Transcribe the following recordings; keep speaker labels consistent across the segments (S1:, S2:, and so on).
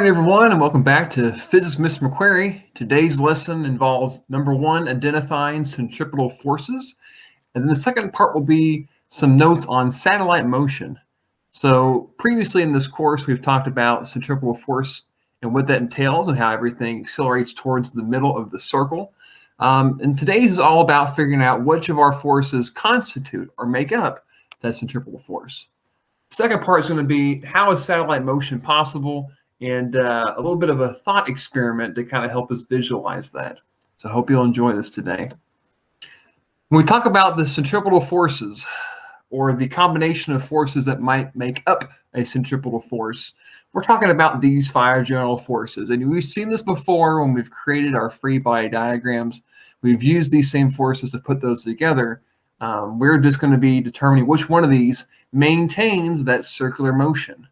S1: Morning, everyone, and welcome back to Physics Mr. McQueary. Today's lesson involves number one, identifying centripetal forces. And then the second part will be some notes on satellite motion. So previously in this course, we've talked about centripetal force and what that entails and how everything accelerates towards the middle of the circle. And today's is all about figuring out which of our forces constitute or make up that centripetal force. The second part is going to be how is satellite motion possible, and a little bit of a thought experiment to kind of help us visualize that. So I hope you'll enjoy this today. When we talk about the centripetal forces, or the combination of forces that might make up a centripetal force, we're talking about these five general forces. And we've seen this before when we've created our free body diagrams. We've used these same forces to put those together. We're just going to be determining which one of these maintains that circular motion.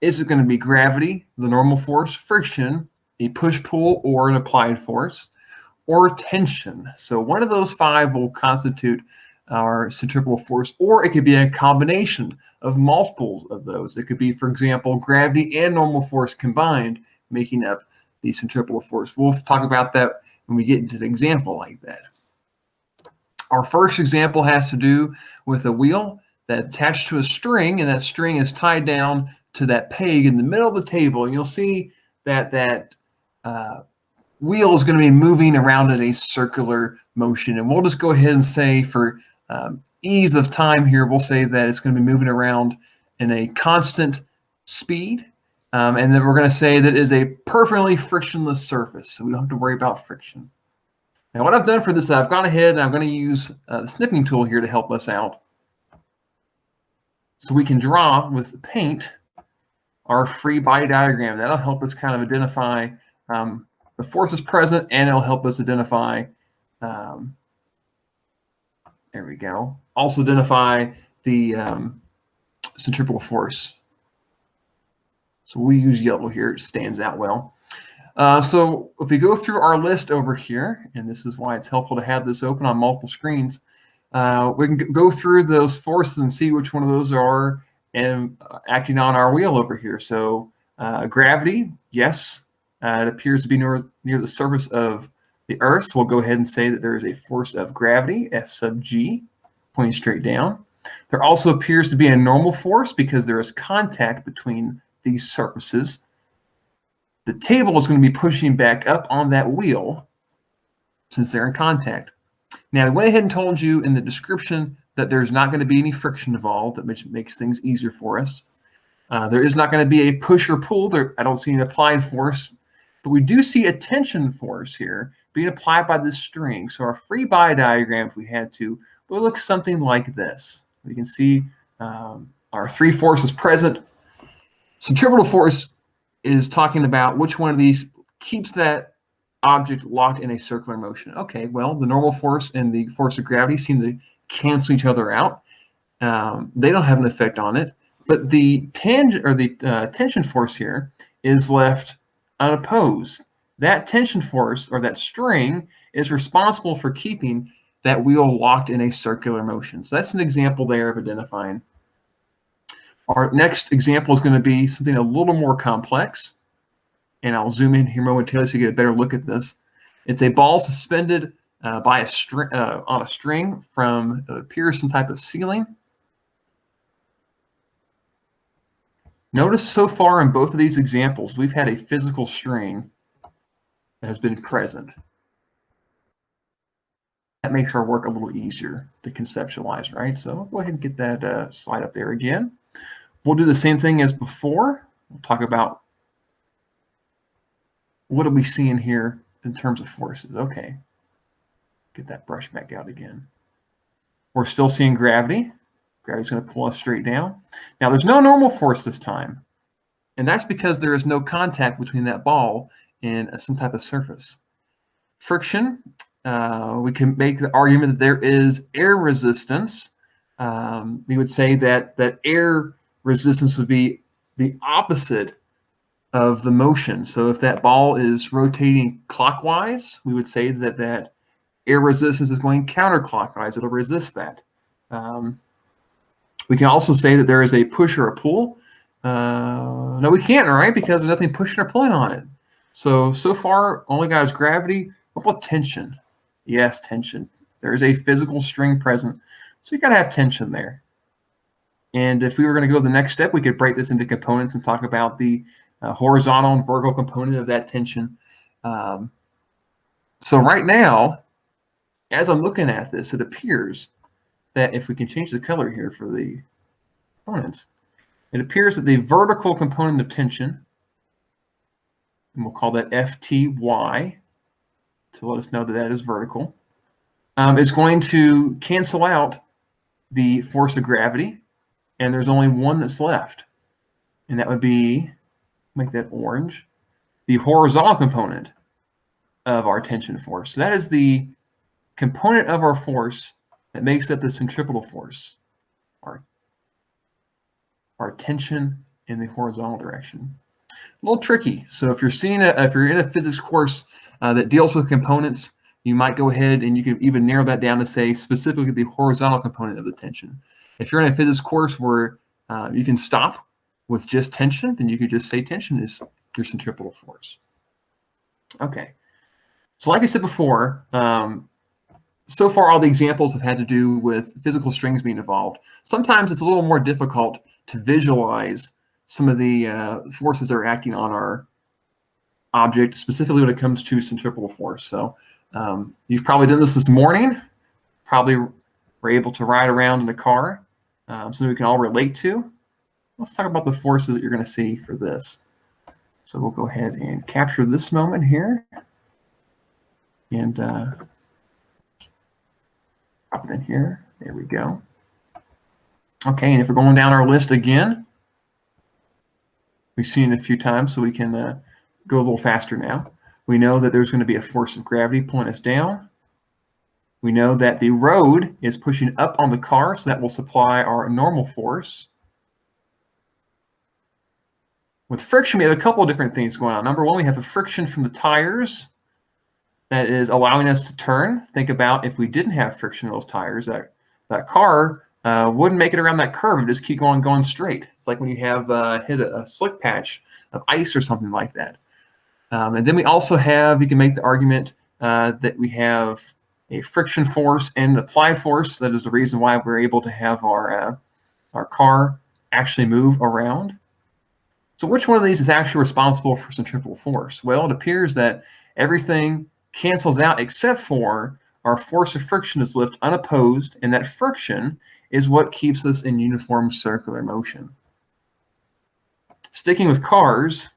S1: Is it going to be gravity, the normal force, friction, a push-pull, or an applied force, or tension? So one of those five will constitute our centripetal force, or it could be a combination of multiples of those. It could be, for example, gravity and normal force combined, making up the centripetal force. We'll talk about that when we get into an example like that. Our first example has to do with a wheel that's attached to a string, and that string is tied down to that peg in the middle of the table, and you'll see that wheel is going to be moving around in a circular motion. And we'll just go ahead and say, for ease of time here, we'll say that it's going to be moving around in a constant speed, and then we're going to say that it is a perfectly frictionless surface, so we don't have to worry about friction. Now, what I've done for this, I've gone ahead and I'm going to use the snipping tool here to help us out, so we can draw with paint our free body diagram. That'll help us kind of identify the forces present, and it'll help us identify, there we go, also identify the centripetal force. So we use yellow here, it stands out well. So if we go through our list over here, and this is why it's helpful to have this open on multiple screens, we can go through those forces and see which one of those are and acting on our wheel over here. So gravity, yes, it appears to be near the surface of the Earth. So we'll go ahead and say that there is a force of gravity, F sub g, pointing straight down. There also appears to be a normal force because there is contact between these surfaces. The table is going to be pushing back up on that wheel since they're in contact. Now, I went ahead and told you in the description that there's not going to be any friction involved, which makes things easier for us. There is not going to be a push or pull. I don't see an applied force, but we do see a tension force here being applied by this string. So our free body diagram, if we had to, will look something like this. We can see our three forces present. Centripetal force is talking about which one of these keeps that object locked in a circular motion. Okay, well, the normal force and the force of gravity seem to cancel each other out. They don't have an effect on it, but the tension force here is left unopposed. That tension force, or that string, is responsible for keeping that wheel locked in a circular motion. So that's an example there of identifying. Our next example is going to be something a little more complex, and I'll zoom in here momentarily so you get a better look at this. It's a ball suspended by a string on a string from appears some type of ceiling. Notice so far in both of these examples, we've had a physical string that has been present. That makes our work a little easier to conceptualize, right? So I'll go ahead and get that slide up there again. We'll do the same thing as before. We'll talk about what are we seeing here in terms of forces. Okay. Get that brush back out again. We're still seeing gravity. Gravity's going to pull us straight down. Now, there's no normal force this time, and that's because there is no contact between that ball and some type of surface. Friction, we can make the argument that there is air resistance. We would say that air resistance would be the opposite of the motion. So if that ball is rotating clockwise, we would say that air resistance is going counterclockwise. It'll resist that. We can also say that there is a push or a pull. No, we can't, right? Because there's nothing pushing or pulling on it. So far, only got is gravity. What about tension? Yes, tension. There is a physical string present. So you got to have tension there. And if we were going to go the next step, we could break this into components and talk about the horizontal and vertical component of that tension. So right now, as I'm looking at this, it appears that if we can change the color here for the components, it appears that the vertical component of tension, and we'll call that FTY to let us know that that is vertical, is going to cancel out the force of gravity, and there's only one that's left, and that would be, make that orange, the horizontal component of our tension force. So that is the component of our force that makes up the centripetal force, our tension in the horizontal direction. A little tricky. So if you're in a physics course that deals with components, you might go ahead and you can even narrow that down to say specifically the horizontal component of the tension. If you're in a physics course where you can stop with just tension, then you could just say tension is your centripetal force. Okay. So like I said before, so far all the examples have had to do with physical strings being involved. Sometimes it's a little more difficult to visualize some of the forces that are acting on our object, specifically when it comes to centripetal force. So you've probably done this morning, probably were able to ride around in a car, so we can all relate to. Let's talk about the forces that you're going to see for this. So we'll go ahead and capture this moment here and pop it in here. There we go. Okay, and if we're going down our list again, we've seen it a few times, so we can go a little faster now. We know that there's going to be a force of gravity pulling us down. We know that the road is pushing up on the car, so that will supply our normal force. With friction, we have a couple of different things going on. Number one, we have a friction from the tires that is allowing us to turn. Think about if we didn't have friction in those tires, that car wouldn't make it around that curve and just keep going straight. It's like when you have hit a slick patch of ice or something like that. And then we also have, you can make the argument that we have a friction force and an applied force. That is the reason why we're able to have our car actually move around. So which one of these is actually responsible for centripetal force? Well, it appears that everything cancels out except for our force of friction is left unopposed, and that friction is what keeps us in uniform circular motion. Sticking with cars,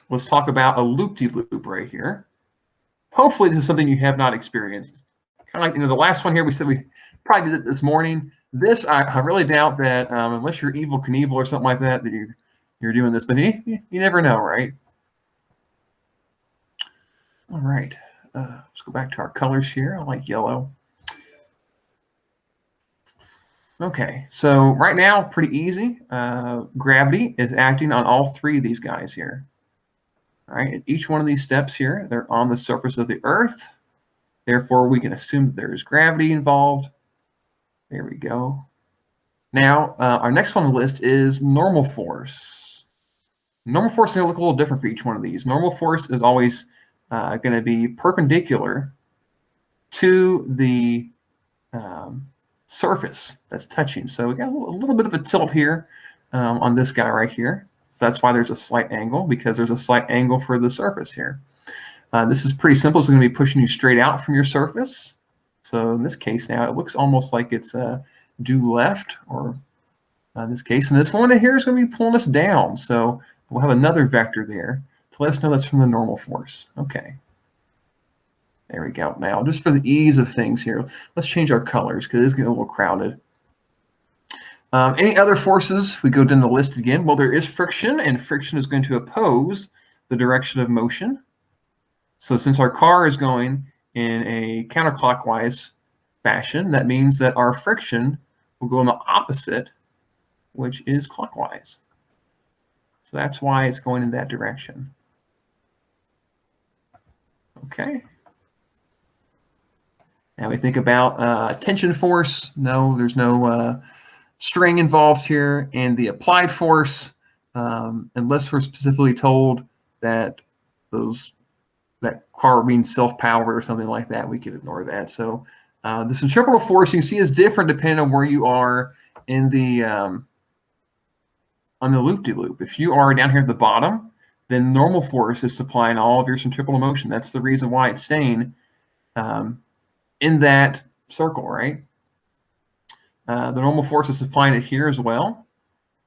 S1: let's talk about a loop-de-loop right here. Hopefully this is something you have not experienced. Kind of like, the last one here, we said we probably did it this morning. This, I really doubt that, unless you're Evel Knievel or something like that, that you're doing this, but you never know, right? All right, let's go back to our colors here. I like yellow. Okay, so right now, pretty easy. Gravity is acting on all three of these guys here. All right, at each one of these steps here, they're on the surface of the Earth. Therefore, we can assume that there is gravity involved. There we go. Now, our next one on the list is normal force. Normal force is going to look a little different for each one of these. Normal force is always going to be perpendicular to the surface that's touching. So we got a little bit of a tilt here on this guy right here. So that's why there's a slight angle, because there's a slight angle for the surface here. This is pretty simple. It's going to be pushing you straight out from your surface. So in this case now, it looks almost like it's due left, or in this case. And this one here is going to be pulling us down. So we'll have another vector there to let us know that's from the normal force. Okay. There we go. Now, just for the ease of things here, let's change our colors because it's getting a little crowded. Any other forces? We go down the list again. Well, there is friction, and friction is going to oppose the direction of motion. So since our car is going in a counterclockwise fashion, that means that our friction will go in the opposite, which is clockwise. So that's why it's going in that direction. Okay. Now we think about tension force. No, there's no string involved here, and the applied force, unless we're specifically told that that car being self-powered or something like that, we could ignore that. So the centripetal force, you can see, is different depending on where you are in the on the loop-de-loop. If you are down here at the bottom, then normal force is supplying all of your centripetal motion. That's the reason why it's staying in that circle, right? The normal force is supplying it here as well.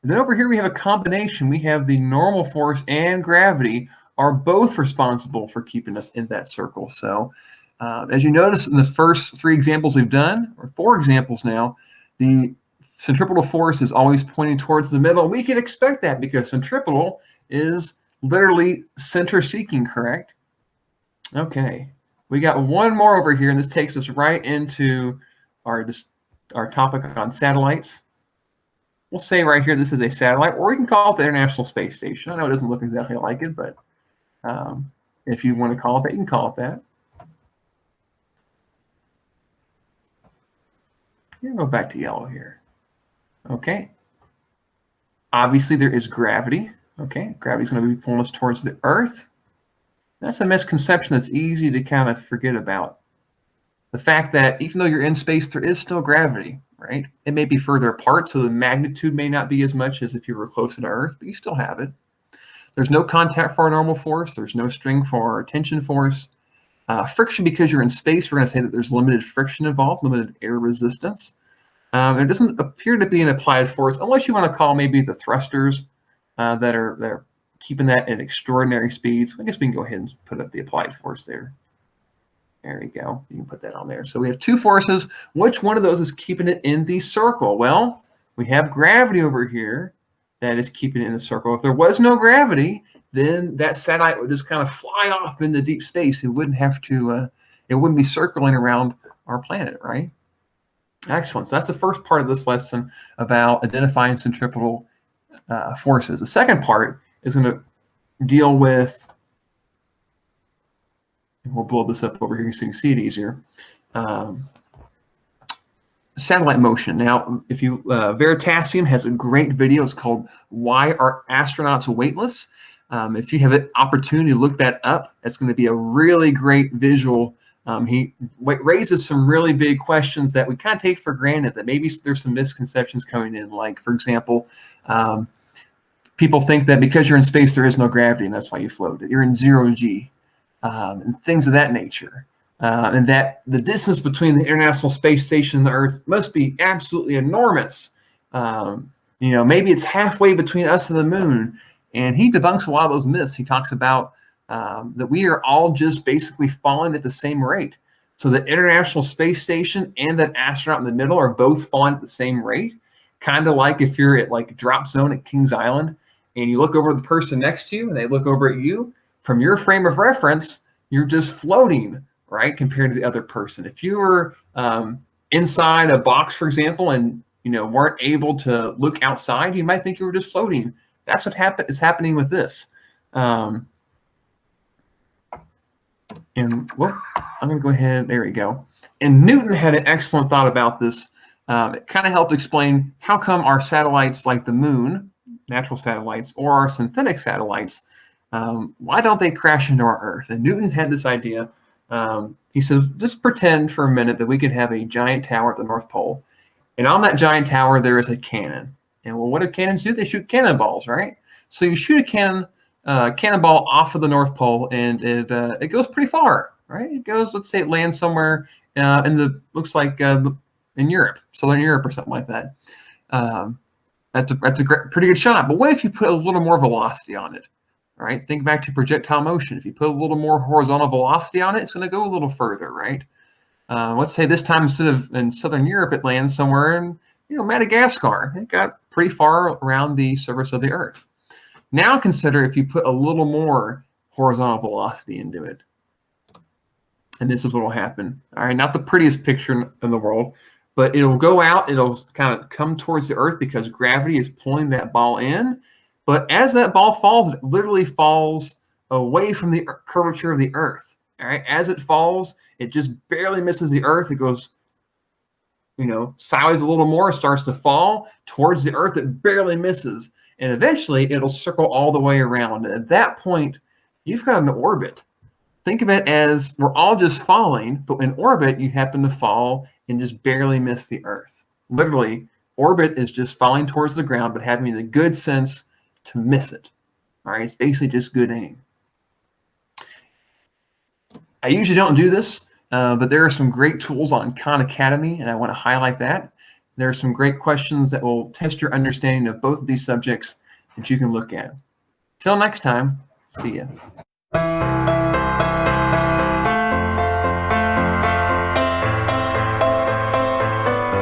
S1: And then over here we have a combination. We have the normal force and gravity are both responsible for keeping us in that circle. So as you notice in the first 3 examples we've done, or 4 examples now, the centripetal force is always pointing towards the middle. We can expect that because centripetal is literally center seeking, correct? Okay, we got one more over here, and this takes us right into our topic on satellites. We'll say right here this is a satellite, or we can call it the International Space Station. I know it doesn't look exactly like it, but if you want to call it that, you can call it that. Go back to yellow here. Okay. Obviously, there is gravity. Okay, gravity's going to be pulling us towards the Earth. That's a misconception that's easy to kind of forget about. The fact that even though you're in space, there is still gravity, right? It may be further apart, so the magnitude may not be as much as if you were closer to Earth, but you still have it. There's no contact for our normal force. There's no string for our tension force. Friction, because you're in space, we're going to say that there's limited friction involved, limited air resistance. There doesn't appear to be an applied force, unless you want to call maybe the thrusters that are keeping that at extraordinary speeds. I guess we can go ahead and put up the applied force there. There we go. You can put that on there. So we have 2 forces. Which one of those is keeping it in the circle? Well, we have gravity over here that is keeping it in the circle. If there was no gravity, then that satellite would just kind of fly off into deep space. It wouldn't have to, it wouldn't be circling around our planet, right? Excellent. So that's the first part of this lesson about identifying centripetal forces. The second part is going to deal with, and we'll blow this up over here so you can see it easier, satellite motion. Now, if you, Veritasium has a great video. It's called "Why Are Astronauts Weightless?" If you have an opportunity to look that up, it's going to be a really great visual. He raises some really big questions that we kind of take for granted, that maybe there's some misconceptions coming in. Like, for example, people think that because you're in space, there is no gravity, and that's why you float. You're in 0G, and things of that nature. And that the distance between the International Space Station and the Earth must be absolutely enormous. You know, maybe it's halfway between us and the moon. And he debunks a lot of those myths. He talks about that we are all just basically falling at the same rate. So the International Space Station and that astronaut in the middle are both falling at the same rate. Kind of like if you're at like drop zone at Kings Island and you look over at the person next to you and they look over at you, from your frame of reference, you're just floating, right, compared to the other person. If you were inside a box, for example, and weren't able to look outside, you might think you were just floating. That's what is happening with this. And well, I'm going to go ahead. There we go. And Newton had an excellent thought about this. It kind of helped explain how come our satellites like the moon, natural satellites, or our synthetic satellites, why don't they crash into our Earth? And Newton had this idea. He says, just pretend for a minute that we could have a giant tower at the North Pole. And on that giant tower, there is a cannon. And well, what do cannons do? They shoot cannonballs, right? So you shoot a cannonball off of the North Pole, and it goes pretty far, right? It goes, let's say it lands somewhere looks like in Europe, Southern Europe or something like that. That's a pretty good shot. But what if you put a little more velocity on it? All right, think back to projectile motion. If you put a little more horizontal velocity on it, it's going to go a little further, right? Let's say this time instead of in Southern Europe, it lands somewhere in Madagascar. It got pretty far around the surface of the Earth. Now consider if you put a little more horizontal velocity into it. And this is what will happen. All right, not the prettiest picture in the world, but it'll go out, it'll kind of come towards the Earth because gravity is pulling that ball in. But as that ball falls, it literally falls away from the curvature of the Earth. All right, as it falls, it just barely misses the Earth. It goes sideways a little more, starts to fall towards the Earth. It barely misses, and eventually it'll circle all the way around. And at that point, you've got an orbit. Think of it as we're all just falling, but in orbit, you happen to fall and just barely miss the Earth. Literally, orbit is just falling towards the ground, but having the good sense to miss it. All right, it's basically just good aim. I usually don't do this, but there are some great tools on Khan Academy, and I want to highlight that. There are some great questions that will test your understanding of both of these subjects that you can look at. Till next time, see ya.